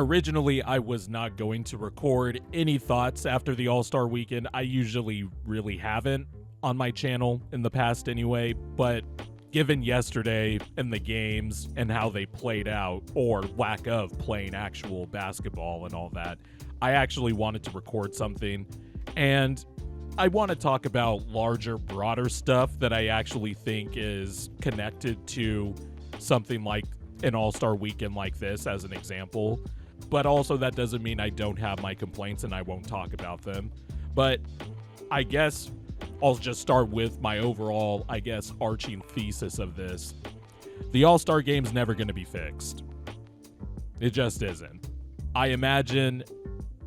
Originally, I was not going to record any thoughts after the All-Star weekend. I usually really haven't on my channel in the past anyway, but given yesterday and the games and how they played out, or lack of playing actual basketball and all that, I actually wanted to record something. And I want to talk about larger, broader stuff that I actually think is connected to something like an All-Star weekend like this, as an example. But also that doesn't mean I don't have my complaints and I won't talk about them. But I guess I'll just start with my overall, arching thesis of this. The All-Star Game's never going to be fixed. It just isn't. I imagine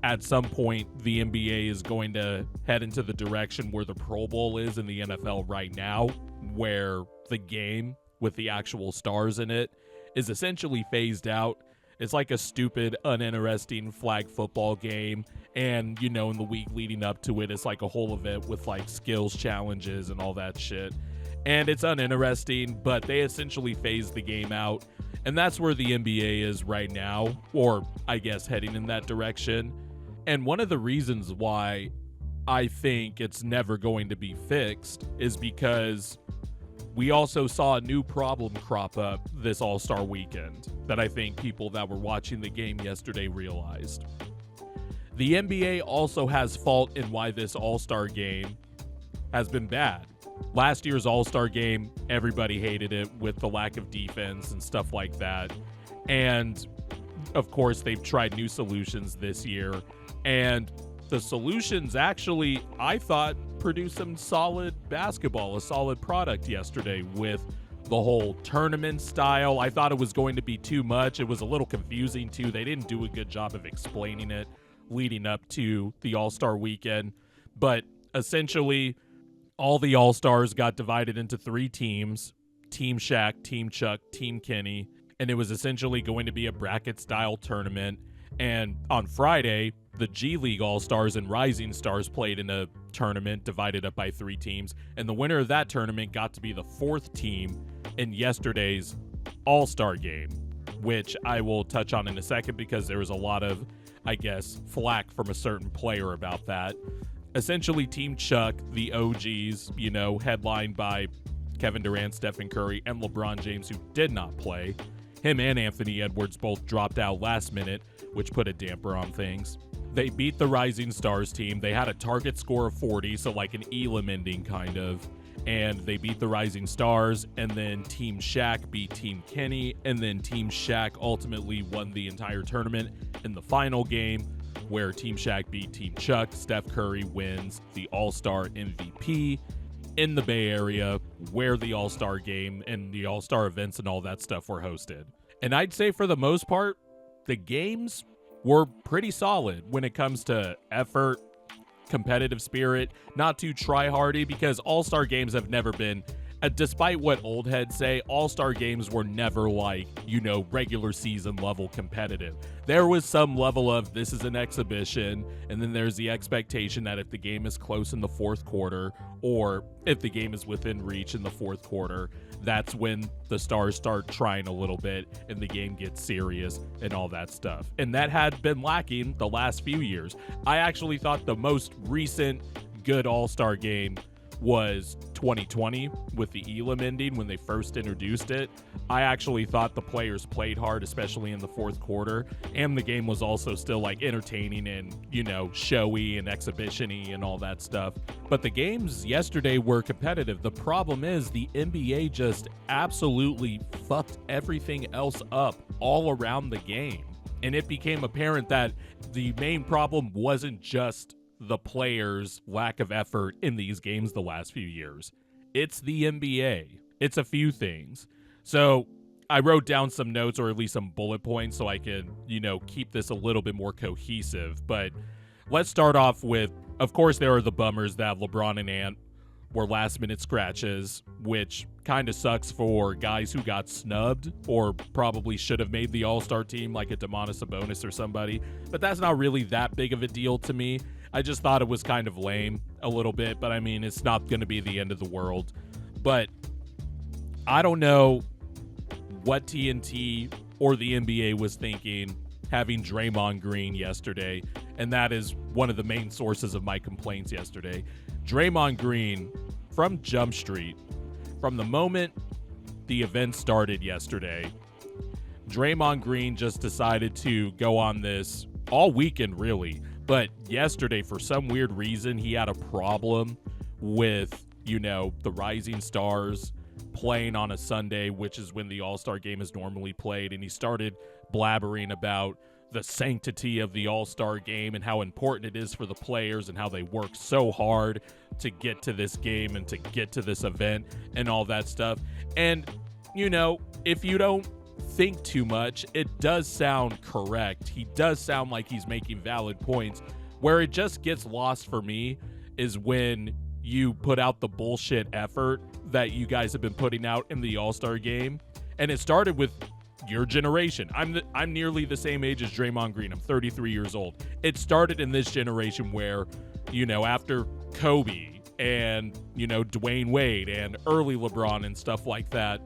at some point the NBA is going to head into the direction where the Pro Bowl is in the NFL right now, where the game with the actual stars in it is essentially phased out. It's like a stupid, uninteresting flag football game. And, in the week leading up to it, it's like a whole event with like skills challenges and all that shit. And it's uninteresting, but they essentially phased the game out. And that's where the NBA is right now, or I guess heading in that direction. And one of the reasons why I think it's never going to be fixed is because we also saw a new problem crop up this All-Star weekend that I think people that were watching the game yesterday realized. The NBA also has fault in why this All-Star game has been bad. Last year's All-Star game, everybody hated it with the lack of defense and stuff like that. And, of course, they've tried new solutions this year. And the solutions actually, I thought, produced some solid basketball, a solid product yesterday with the whole tournament style. I thought it was going to be too much. It was a little confusing too. They didn't do a good job of explaining it leading up to the All-Star weekend. But essentially, all the All-Stars got divided into 3 teams: Team Shaq, Team Chuck, Team Kenny. And it was essentially going to be a bracket-style tournament. And on Friday, the G League All-Stars and Rising Stars played in a tournament divided up by 3 teams. And the winner of that tournament got to be the 4th team in yesterday's All-Star game, which I will touch on in a second because there was a lot of, flack from a certain player about that. Essentially, Team Chuck, the OGs, headlined by Kevin Durant, Stephen Curry, and LeBron James, who did not play. Him and Anthony Edwards both dropped out last minute, which put a damper on things. They beat the Rising Stars team. They had a target score of 40, so like an Elam ending kind of. And they beat the Rising Stars, and then Team Shaq beat Team Kenny, and then Team Shaq ultimately won the entire tournament in the final game, where Team Shaq beat Team Chuck. Steph Curry wins the All-Star MVP in the Bay Area, where the All-Star game and the All-Star events and all that stuff were hosted. And I'd say for the most part, the games were pretty solid when it comes to effort, competitive spirit, not too try-hardy, because All-Star games have never been, despite what old heads say, All-Star games were never like, regular season level competitive. There was some level of, this is an exhibition, and then there's the expectation that if the game is close in the 4th quarter, or if the game is within reach in the 4th quarter, that's when the stars start trying a little bit and the game gets serious and all that stuff. And that had been lacking the last few years. I actually thought the most recent good All-Star game was 2020 with the Elam ending when they first introduced it. I actually thought the players played hard, especially in the 4th quarter, and the game was also still like entertaining and, showy and exhibition-y and all that stuff. But the games yesterday were competitive. The problem is the NBA just absolutely fucked everything else up all around the game. And it became apparent that the main problem wasn't just the players' lack of effort in these games the last few years. It's the NBA. It's a few things. So I wrote down some notes, or at least some bullet points, so I can, keep this a little bit more cohesive. But let's start off with, of course, there are the bummers that LeBron and Ant were last-minute scratches, which kind of sucks for guys who got snubbed or probably should have made the All-Star team, like a Domantas Sabonis or somebody. But that's not really that big of a deal to me. I just thought it was kind of lame a little bit, but I mean, it's not going to be the end of the world. But I don't know what TNT or the NBA was thinking having Draymond Green yesterday, and that is one of the main sources of my complaints yesterday. Draymond Green, from Jump Street, from the moment the event started yesterday, Draymond Green just decided to go on this all weekend, really. But yesterday, for some weird reason, he had a problem with, the Rising Stars playing on a Sunday, which is when the All-Star game is normally played. And he started blabbering about the sanctity of the All-Star game and how important it is for the players and how they work so hard to get to this game and to get to this event and all that stuff. And, if you don't think too much, it does sound correct. He does sound like he's making valid points. Where it just gets lost for me is when you put out the bullshit effort that you guys have been putting out in the All-Star game. And it started with your generation. I'm nearly the same age as Draymond Green. I'm 33 years old. It started in this generation where, after Kobe and, Dwayne Wade and early LeBron and stuff like that,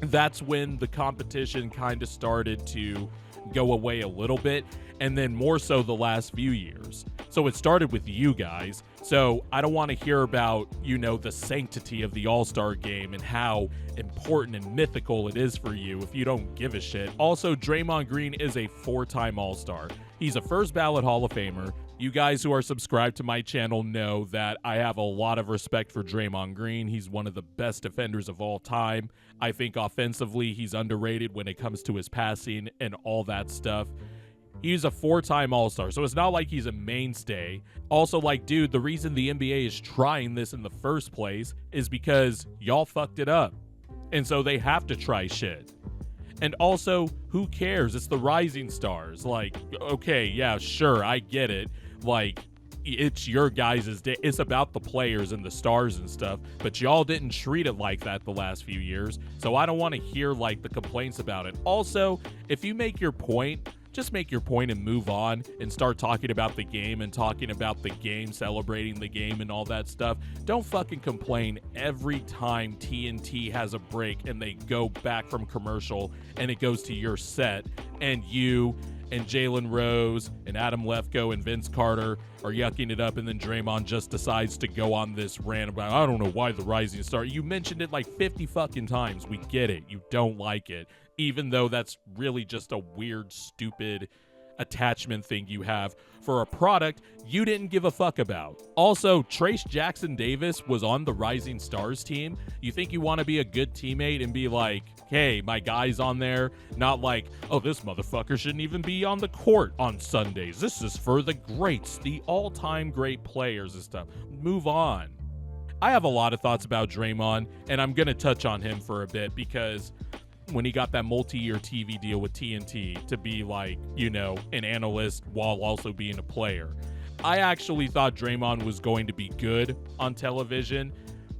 that's when the competition kind of started to go away a little bit, and then more so the last few years. So it started with you guys. So I don't want to hear about, the sanctity of the All-Star game and how important and mythical it is for you if you don't give a shit. Also, Draymond Green is a 4-time All-Star. He's a first ballot Hall of Famer. You guys who are subscribed to my channel know that I have a lot of respect for Draymond Green. He's one of the best defenders of all time. I think offensively, he's underrated when it comes to his passing and all that stuff. He's a 4-time All-Star, so it's not like he's a mainstay. Also, dude, the reason the NBA is trying this in the first place is because y'all fucked it up. And so they have to try shit. And also, who cares? It's the Rising Stars. Okay, yeah, sure, I get it. It's your guys' day. It's about the players and the stars and stuff, but y'all didn't treat it like that the last few years. So I don't want to hear, the complaints about it. Also, if you make your point, just make your point and move on and start talking about the game and talking about the game, celebrating the game and all that stuff. Don't fucking complain every time TNT has a break and they go back from commercial and it goes to your set and you and Jalen Rose and Adam Lefkoe and Vince Carter are yucking it up, and then Draymond just decides to go on this rant about, I don't know why the Rising Star. You mentioned it 50 fucking times. We get it. You don't like it. Even though that's really just a weird, stupid attachment thing you have for a product you didn't give a fuck about. Also, Trace Jackson Davis was on the Rising Stars team. You think you want to be a good teammate and be like, hey, my guy's on there, not oh, this motherfucker shouldn't even be on the court on Sundays. This is for the greats, the all-time great players and stuff. Move on. I have a lot of thoughts about Draymond, and I'm going to touch on him for a bit because when he got that multi-year TV deal with TNT to be an analyst while also being a player, I actually thought Draymond was going to be good on television.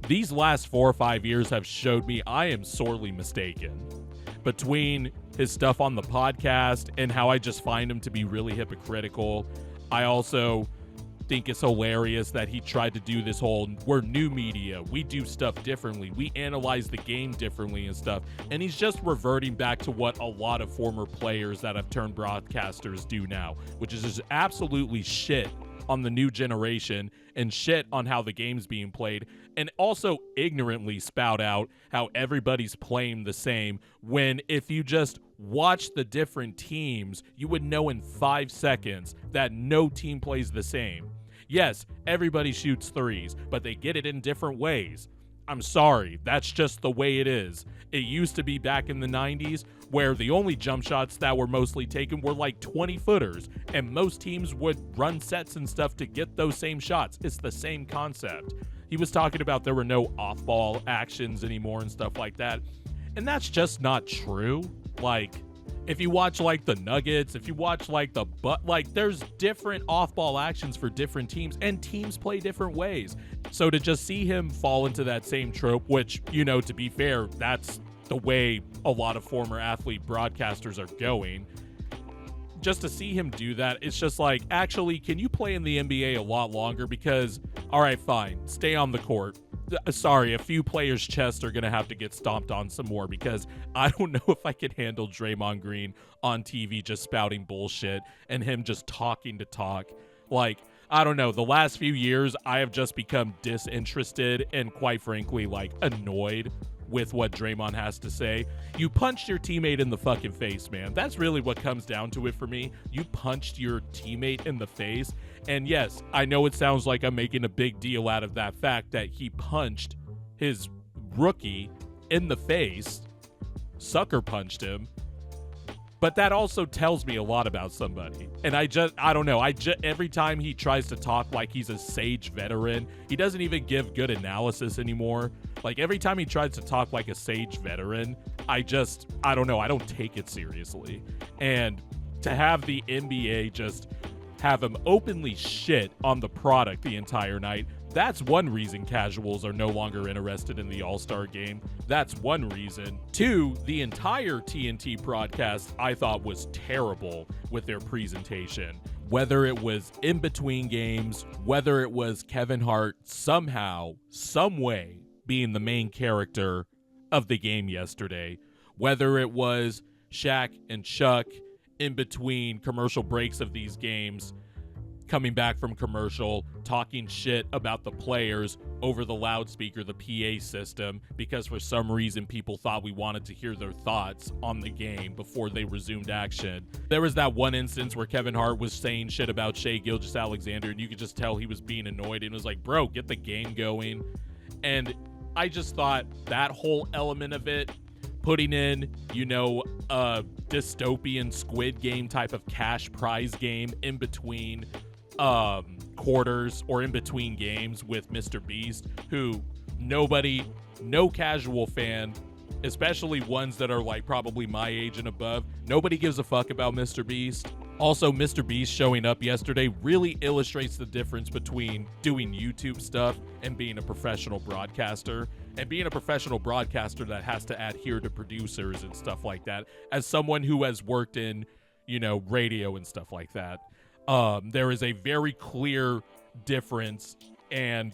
These last 4 or 5 years have showed me I am sorely mistaken. Between his stuff on the podcast and how I just find him to be really hypocritical, I also think it's hilarious that he tried to do this whole, we're new media, we do stuff differently, we analyze the game differently and stuff, and he's just reverting back to what a lot of former players that have turned broadcasters do now, which is just absolutely shit on the new generation and shit on how the game's being played, and also ignorantly spout out how everybody's playing the same, when if you just watch the different teams, you would know in 5 seconds that no team plays the same. Yes, everybody shoots threes, but they get it in different ways. I'm sorry, that's just the way it is. It used to be back in the 90s where the only jump shots that were mostly taken were 20-footers, and most teams would run sets and stuff to get those same shots. It's the same concept. He was talking about there were no off-ball actions anymore and stuff like that, and that's just not true. If you watch the Nuggets, if you watch there's different off-ball actions for different teams, and teams play different ways. So to just see him fall into that same trope, which, to be fair, that's the way a lot of former athlete broadcasters are going. Just to see him do that, it's just actually, can you play in the NBA a lot longer? Because, all right, fine, stay on the court. sorry, a few players' chests are going to have to get stomped on some more, because I don't know if I can handle Draymond Green on TV just spouting bullshit and him just talking to talk. Like, I don't know. The last few years, I have just become disinterested and, quite frankly, like, annoyed with what Draymond has to say. You punched your teammate in the fucking face, man. That's really what comes down to it for me. You punched your teammate in the face. And yes, I know it sounds like I'm making a big deal out of that fact that he punched his rookie in the face, sucker punched him. But that also tells me a lot about somebody. And I don't know. Every time he tries to talk like he's a sage veteran, he doesn't even give good analysis anymore. Like, every time he tries to talk like a sage veteran, I don't know. I don't take it seriously. And to have the NBA just have him openly shit on the product the entire night, that's one reason casuals are no longer interested in the All-Star game. That's one reason. Two, the entire TNT broadcast I thought was terrible with their presentation. Whether it was in between games, whether it was Kevin Hart somehow, some way being the main character of the game yesterday, whether it was Shaq and Chuck in between commercial breaks of these games, coming back from commercial, talking shit about the players over the loudspeaker, the PA system, because for some reason people thought we wanted to hear their thoughts on the game before they resumed action. There was that one instance where Kevin Hart was saying shit about Shai Gilgeous-Alexander, and you could just tell he was being annoyed, and was like, bro, get the game going. And I just thought that whole element of it, putting in, a dystopian Squid Game type of cash prize game in between quarters or in between games with Mr. Beast, who no casual fan, especially ones that are like probably my age and above, nobody gives a fuck about Mr. Beast. Also, Mr. Beast showing up yesterday really illustrates the difference between doing YouTube stuff and being a professional broadcaster. And being a professional broadcaster that has to adhere to producers and stuff like that. As someone who has worked in, radio and stuff like that, there is a very clear difference and,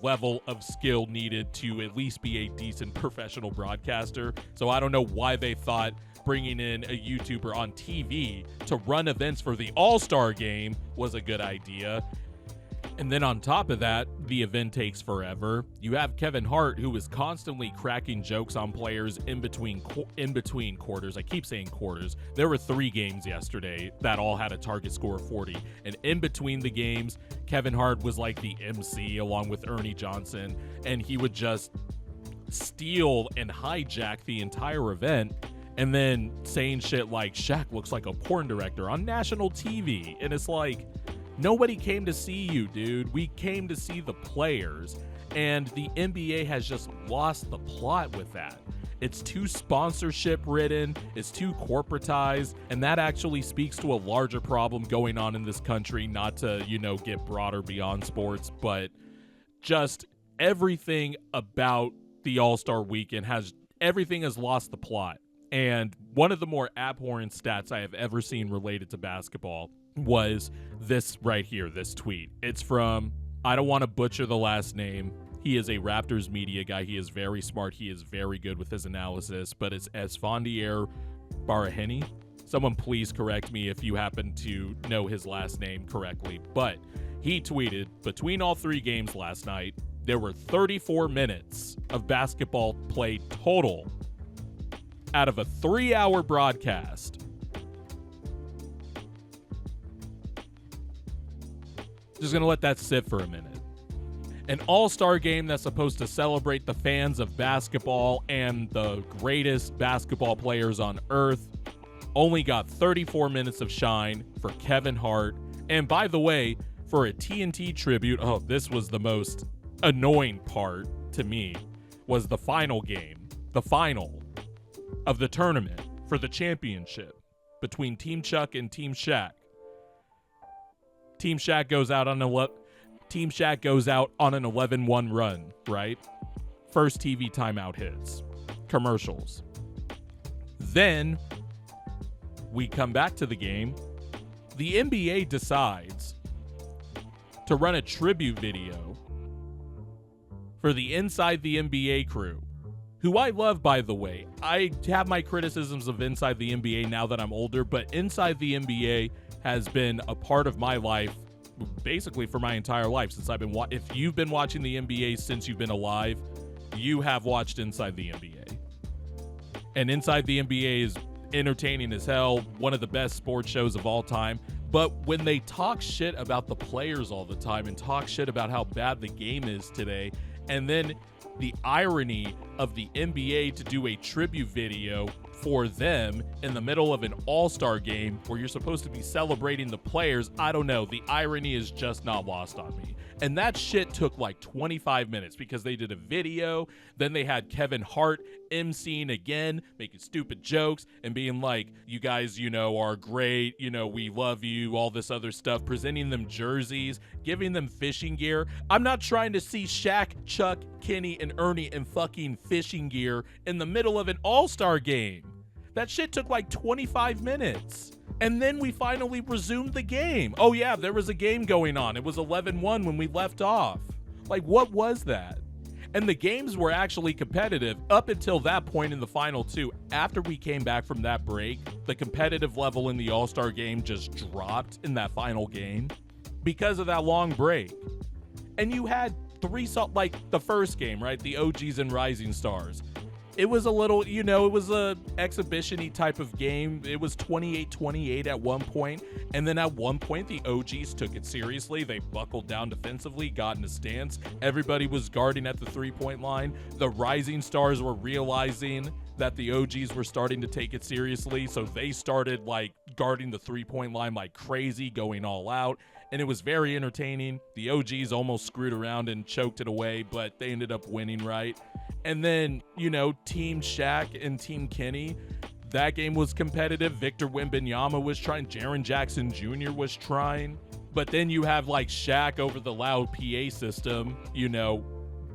level of skill needed to at least be a decent professional broadcaster. So I don't know why they thought bringing in a YouTuber on TV to run events for the All-Star game was a good idea. And then on top of that, the event takes forever. You have Kevin Hart, who is constantly cracking jokes on players in between quarters. I keep saying quarters. There were 3 games yesterday that all had a target score of 40. And in between the games, Kevin Hart was like the MC along with Ernie Johnson. And he would just steal and hijack the entire event. And then saying shit like, Shaq looks like a porn director on national TV. And it's like, nobody came to see you, dude. We came to see the players. And the NBA has just lost the plot with that. It's too sponsorship ridden. It's too corporatized. And that actually speaks to a larger problem going on in this country. Not to, get broader beyond sports, but just everything about the All-Star weekend everything has lost the plot. And one of the more abhorrent stats I have ever seen related to basketball was this right here, this tweet. It's from, I don't want to butcher the last name. He is a Raptors media guy. He is very smart. He is very good with his analysis, but it's Esfandier Baraheni. Someone please correct me if you happen to know his last name correctly. But he tweeted, between all 3 games last night, there were 34 minutes of basketball played total out of a 3-hour broadcast. Just gonna let that sit for a minute. An all-star game that's supposed to celebrate the fans of basketball and the greatest basketball players on earth only got 34 minutes of shine for Kevin Hart. And by the way, for a TNT tribute, this was the most annoying part to me, was the final game, the final of the tournament for the championship between Team Chuck and Team Shaq. Team Shaq goes out on an 11-1 run, right? First TV timeout hits. Commercials. Then we come back to the game. The NBA decides to run a tribute video for the Inside the NBA crew, who I love, by the way. I have my criticisms of Inside the NBA now that I'm older, but Inside the NBA has been a part of my life basically for my entire life since I've been if you've been watching the NBA since you've been alive, you have watched Inside the NBA. And Inside the NBA is entertaining as hell, one of the best sports shows of all time. But when they talk shit about the players all the time and talk shit about how bad the game is today, and then the irony of the NBA to do a tribute video for them in the middle of an all-star game where you're supposed to be celebrating the players, I don't know. The irony is just not lost on me. And that shit took like 25 minutes because they did a video, then they had Kevin Hart emceeing again, making stupid jokes and being like, you guys, are great, we love you, all this other stuff, presenting them jerseys, giving them fishing gear. I'm not trying to see Shaq, Chuck, Kenny, and Ernie in fucking fishing gear in the middle of an all-star game. That shit took like 25 minutes. And then we finally resumed the game. Oh yeah, there was a game going on. It was 11-1 when we left off. Like, what was that? And the games were actually competitive up until that point in the final two. After we came back from that break, the competitive level in the All-Star game just dropped in that final game because of that long break. And you had like the first game, right? The OGs and Rising Stars. It was a little, it was a exhibition-y type of game. It was 28-28 at one point. And then at one point, the OGs took it seriously. They buckled down defensively, got in a stance. Everybody was guarding at the three-point line. The Rising Stars were realizing that the OGs were starting to take it seriously. So they started like guarding the three-point line like crazy, going all out. And it was very entertaining. The OGs almost screwed around and choked it away, but they ended up winning, right? And then, Team Shaq and Team Kenny, that game was competitive. Victor Wembanyama was trying. Jaren Jackson Jr. was trying. But then you have, like, Shaq over the loud PA system,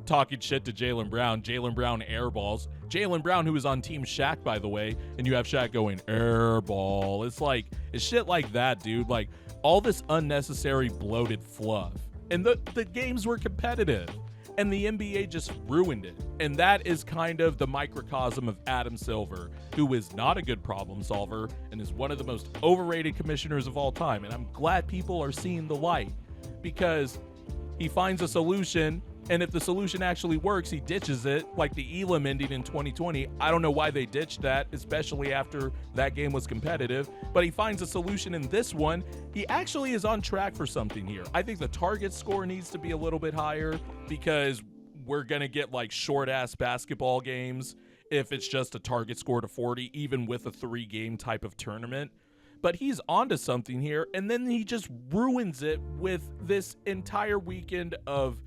talking shit to Jaylen Brown. Jaylen Brown airballs. Jaylen Brown, who is on Team Shaq, by the way, and you have Shaq going, airball. It's shit like that, dude. Like, all this unnecessary bloated fluff. And the games were competitive. And the NBA just ruined it. And that is kind of the microcosm of Adam Silver, who is not a good problem solver and is one of the most overrated commissioners of all time. And I'm glad people are seeing the light because he finds a solution. And if the solution actually works, he ditches it, like the Elam ending in 2020. I don't know why they ditched that, especially after that game was competitive. But he finds a solution in this one. He actually is on track for something here. I think the target score needs to be a little bit higher because we're going to get like short-ass basketball games if it's just a target score to 40, even with a 3-game type of tournament. But he's onto something here, and then he just ruins it with this entire weekend of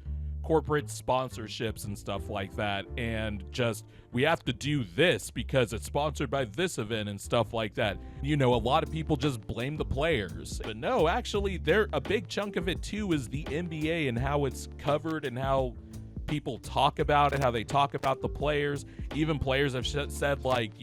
corporate sponsorships and stuff like that, and just we have to do this because it's sponsored by this event and stuff like that. A lot of people just blame the players, but no, actually a big chunk of it too is the NBA and how it's covered and how people talk about it, how they talk about the players. Even players have said like,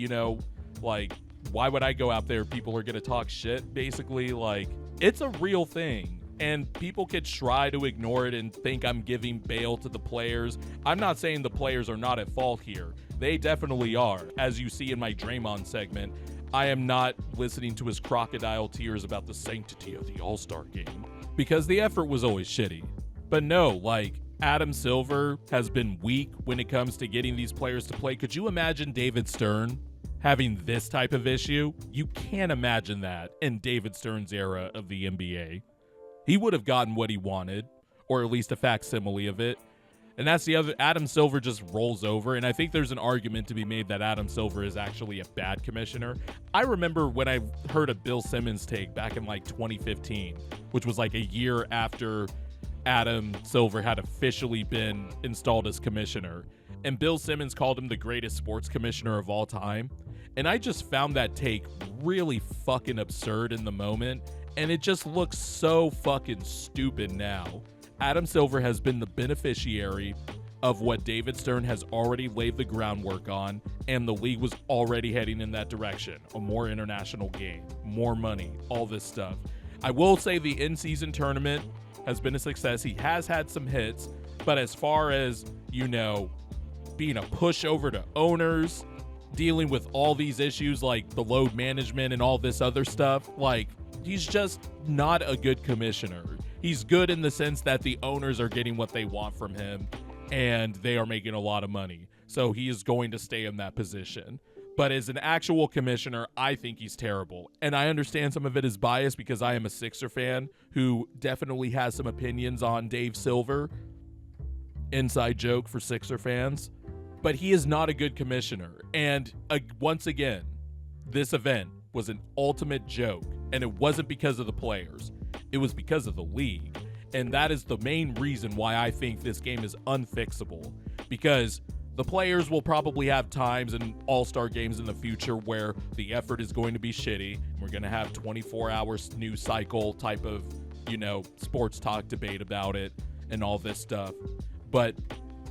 why would I go out there? People are gonna talk shit. Basically, like, it's a real thing. And people could try to ignore it and think I'm giving bail to the players. I'm not saying the players are not at fault here. They definitely are. As you see in my Draymond segment, I am not listening to his crocodile tears about the sanctity of the All-Star game because the effort was always shitty. But no, like, Adam Silver has been weak when it comes to getting these players to play. Could you imagine David Stern having this type of issue? You can't imagine that in David Stern's era of the NBA. He would have gotten what he wanted, or at least a facsimile of it. And that's the other. Adam Silver just rolls over, and I think there's an argument to be made that Adam Silver is actually a bad commissioner. I remember when I heard a Bill Simmons take back in like 2015, which was like a year after Adam Silver had officially been installed as commissioner. And Bill Simmons called him the greatest sports commissioner of all time. And I just found that take really fucking absurd in the moment. And it just looks so fucking stupid now. Adam Silver has been the beneficiary of what David Stern has already laid the groundwork on, and the league was already heading in that direction. A more international game, more money, all this stuff. I will say the in-season tournament has been a success. He has had some hits, But as far as, being a pushover to owners, dealing with all these issues like the load management and all this other stuff, like, he's just not a good commissioner. He's good in the sense that the owners are getting what they want from him and they are making a lot of money. So he is going to stay in that position. But as an actual commissioner, I think he's terrible. And I understand some of it is biased because I am a Sixer fan who definitely has some opinions on Dave Silver. Inside joke for Sixer fans. But he is not a good commissioner. And once again, this event was an ultimate joke. And it wasn't because of the players. It was because of the league. And that is the main reason why I think this game is unfixable. Because the players will probably have times in all-star games in the future where the effort is going to be shitty. We're going to have 24-hour news cycle type of, sports talk debate about it and all this stuff. But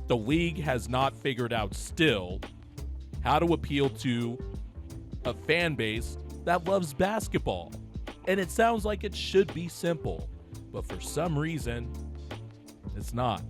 the league has not figured out still how to appeal to a fan base that loves basketball. And it sounds like it should be simple, but for some reason, it's not.